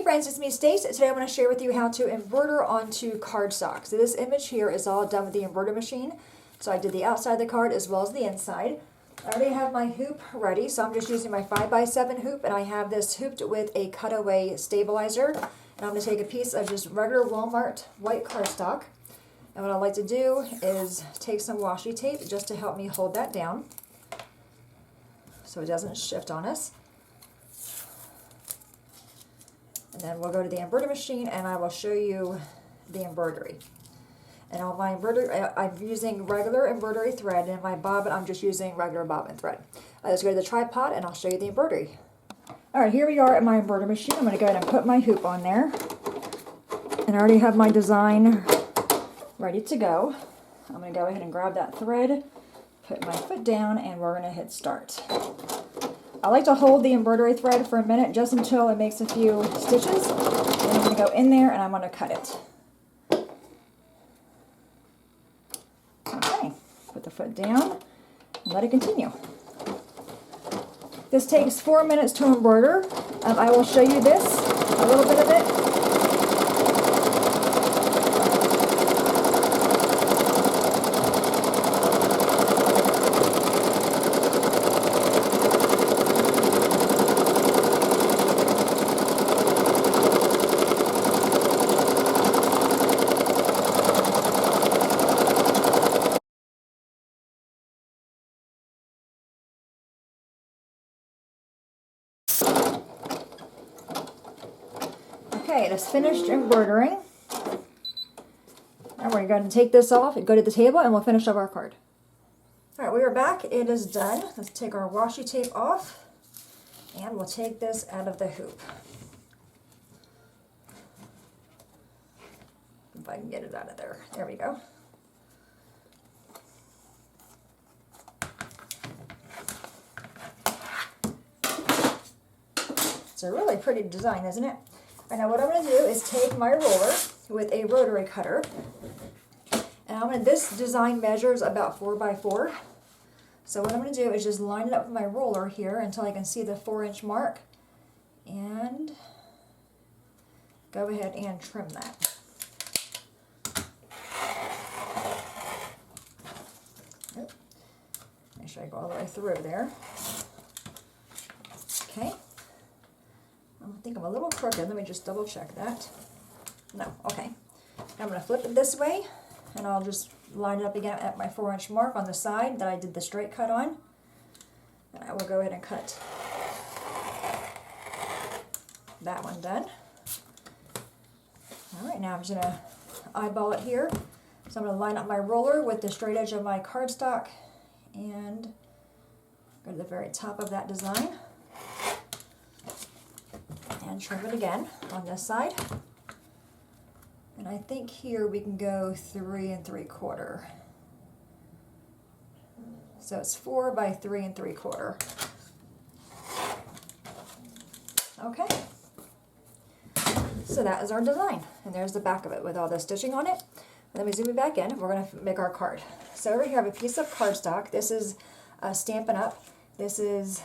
Hey friends, it's me Stace. Today I'm going to share with you how to embroider onto cardstock. So this image here is all done with the embroidery machine. So I did the outside of the card as well as the inside. I already have my hoop ready, so I'm just using my 5x7 hoop, and I have this hooped with a cutaway stabilizer. And I'm going to take a piece of just regular Walmart white cardstock. And what I like to do is take some washi tape just to help me hold that down so it doesn't shift on us. And then we'll go to the embroidery machine and I will show you the embroidery. And on my embroidery, I'm using regular embroidery thread, and in my bobbin, I'm just using regular bobbin thread. Let's go to the tripod and I'll show you the embroidery. Alright, here we are at my embroidery machine. I'm going to go ahead and put my hoop on there. And I already have my design ready to go. I'm going to go ahead and grab that thread, put my foot down, and we're going to hit start. I like to hold the embroidery thread for a minute just until it makes a few stitches. And I'm going to go in there and I'm going to cut it. Okay, put the foot down and let it continue. This takes 4 minutes to embroider. I will show you this, a little bit of it. Okay, it is finished embroidering. And we're going to take this off and go to the table and we'll finish up our card. Alright, we are back. It is done. Let's take our washi tape off and we'll take this out of the hoop. If I can get it out of there. There we go. It's a really pretty design, isn't it? And now what I'm going to do is take my roller with a rotary cutter, and this design measures about 4x4. So what I'm going to do is just line it up with my roller here until I can see the 4-inch mark, and go ahead and trim that. Make sure I go all the way through there. Okay. I think I'm a little crooked. Let me just double check that. No, okay. I'm going to flip it this way, and I'll just line it up again at my 4-inch mark on the side that I did the straight cut on. And I will go ahead and cut that one done. Alright, now I'm just going to eyeball it here. So I'm going to line up my roller with the straight edge of my cardstock and go to the very top of that design. And trim it again on this side. And I think here we can go 3 3/4. So it's 4 by 3 3/4. Okay. So that is our design. And there's the back of it with all the stitching on it. Let me zoom it back in. We're going to make our card. So over here I have a piece of cardstock. This is Stampin' Up. This is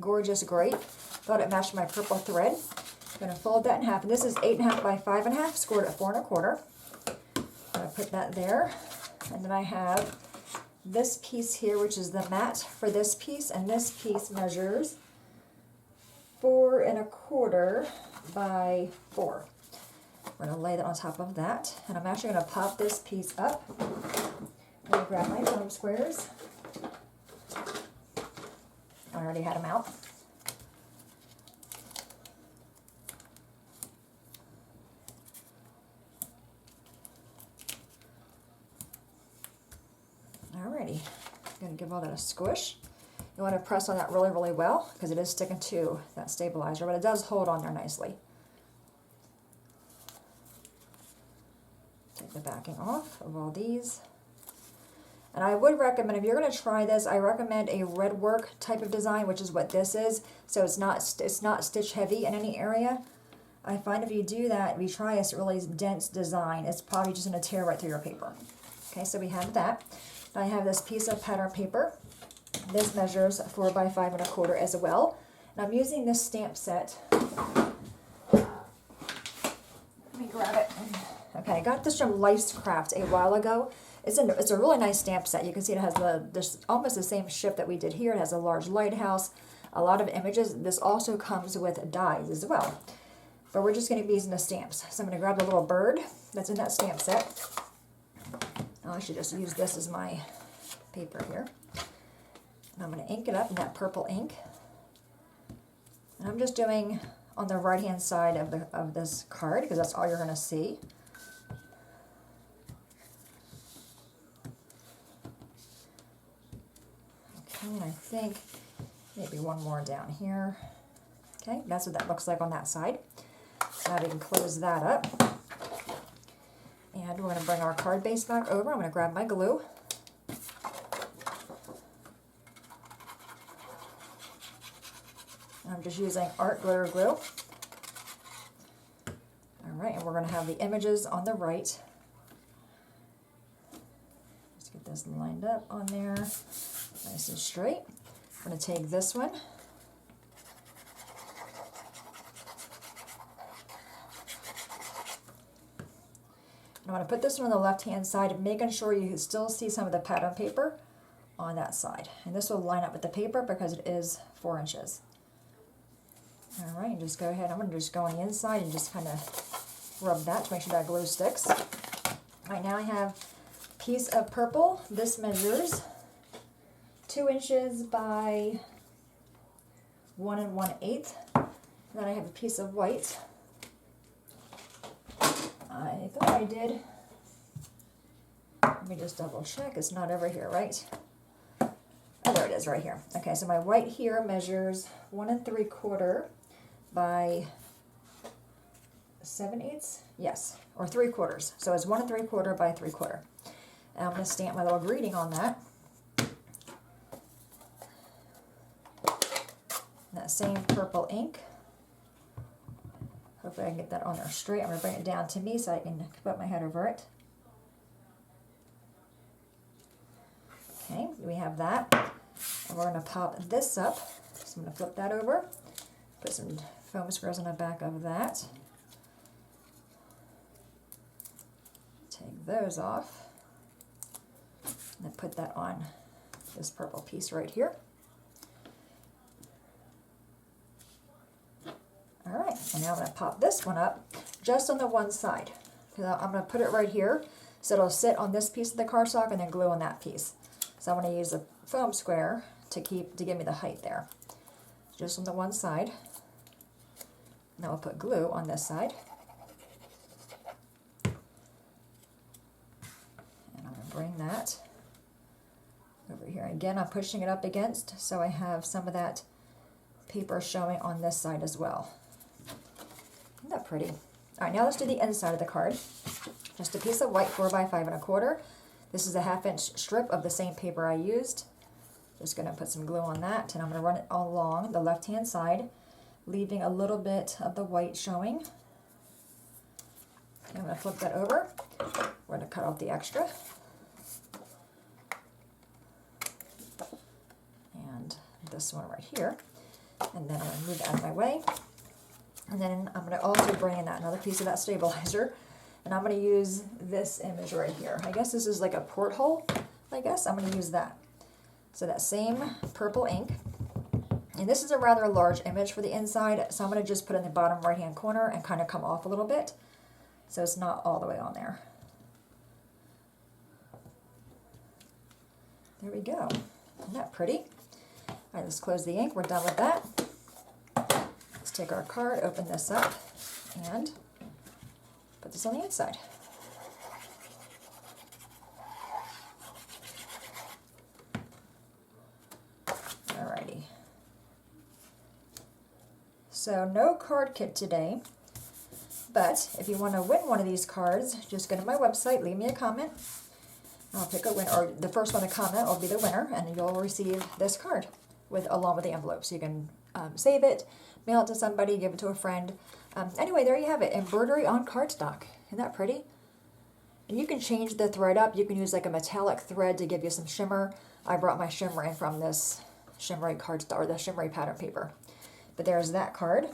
Gorgeous Grape. Thought it matched my purple thread. I'm going to fold that in half. And this is 8.5 by 5.5, scored at 4 1/4. I'm going to put that there. And then I have this piece here, which is the mat for this piece. And this piece measures 4 1/4 by 4. We're going to lay that on top of that. And I'm actually going to pop this piece up. I'm going to grab my foam squares. I already had them out. Alrighty, I'm going to give all that a squish. You want to press on that really, really well because it is sticking to that stabilizer, but it does hold on there nicely. Take the backing off of all these. And I would recommend, if you're going to try this, I recommend a red work type of design, which is what this is. So it's not stitch heavy in any area. I find if you do that, if you try a really dense design, it's probably just going to tear right through your paper. Okay, so we have that. I have this piece of pattern paper. This measures 4 by 5 1/4 as well. And I'm using this stamp set Let me grab it. Okay, I got this from Life's Craft a while ago. It's a really nice stamp set. You can see it has this almost the same ship that we did here. It has a large lighthouse, a lot of images. This also comes with dies as well. But we're just going to be using the stamps. So I'm going to grab the little bird that's in that stamp set. Oh, I should just use this as my paper here. And I'm going to ink it up in that purple ink. And I'm just doing on the right hand side of this card because that's all you're going to see. Okay, and I think maybe one more down here. Okay, that's what that looks like on that side. So now we can close that up. And we're going to bring our card base back over. I'm going to grab my glue. I'm just using art glitter glue. Alright, and we're going to have the images on the right. Let's get this lined up on there, nice and straight. I'm going to take this one. I'm going to put this one on the left hand side, making sure you can still see some of the pattern paper on that side. And this will line up with the paper because it is 4 inches. Alright, and just go ahead, I'm going to just go on the inside and just kind of rub that to make sure that glue sticks. Alright, now I have a piece of purple. This measures 2 inches by 1 1/8. Then I have a piece of white. I thought I did. Let me just double check. It's not over here, right? Oh, there it is right here. Okay, so my white here measures 1 3/4 by 7/8. Yes, or 3/4. So it's 1 3/4 by 3/4. And I'm going to stamp my little greeting on that. That same purple ink. Hopefully I can get that on there straight. I'm going to bring it down to me so I can put my head over it. Okay, we have that. And we're going to pop this up. So I'm going to flip that over. Put some foam squares on the back of that. Take those off. And then put that on this purple piece right here. Alright, and now I'm going to pop this one up just on the one side. I'm going to put it right here so it'll sit on this piece of the cardstock and then glue on that piece. So I'm going to use a foam square to give me the height there. Just on the one side. Now we'll put glue on this side. And I'm going to bring that over here. Again, I'm pushing it up against so I have some of that paper showing on this side as well. Isn't that pretty? Alright, now let's do the inside of the card. Just a piece of white 4 by 5 1/4. This is a 1/2 inch strip of the same paper I used. Just going to put some glue on that, and I'm going to run it all along the left hand side, leaving a little bit of the white showing. Okay, I'm going to flip that over. We're going to cut off the extra. And this one right here. And then I'm going to move it out of my way. And then I'm going to also bring in another piece of that stabilizer. And I'm going to use this image right here. I guess this is like a porthole, I guess. I'm going to use that. So that same purple ink. And this is a rather large image for the inside. So I'm going to just put it in the bottom right hand corner and kind of come off a little bit. So it's not all the way on there. There we go. Isn't that pretty? All right, let's close the ink. We're done with that. Let's take our card, open this up, and put this on the inside. Alrighty. So no card kit today, but if you want to win one of these cards, just go to my website, leave me a comment. I'll pick a winner, or the first one to comment will be the winner, and you'll receive this card along with the envelope. So you can save it, mail it to somebody, give it to a friend. Anyway, there you have it, embroidery on cardstock. Isn't that pretty? And you can change the thread up. You can use like a metallic thread to give you some shimmer. I brought my shimmer in from this shimmery cardstock, or the shimmery pattern paper. But there's that card,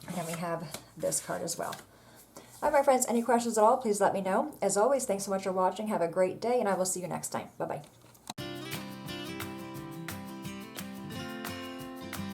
and then we have this card as well. All right, my friends, any questions at all, please let me know. As always, thanks so much for watching. Have a great day, and I will see you next time. Bye-bye.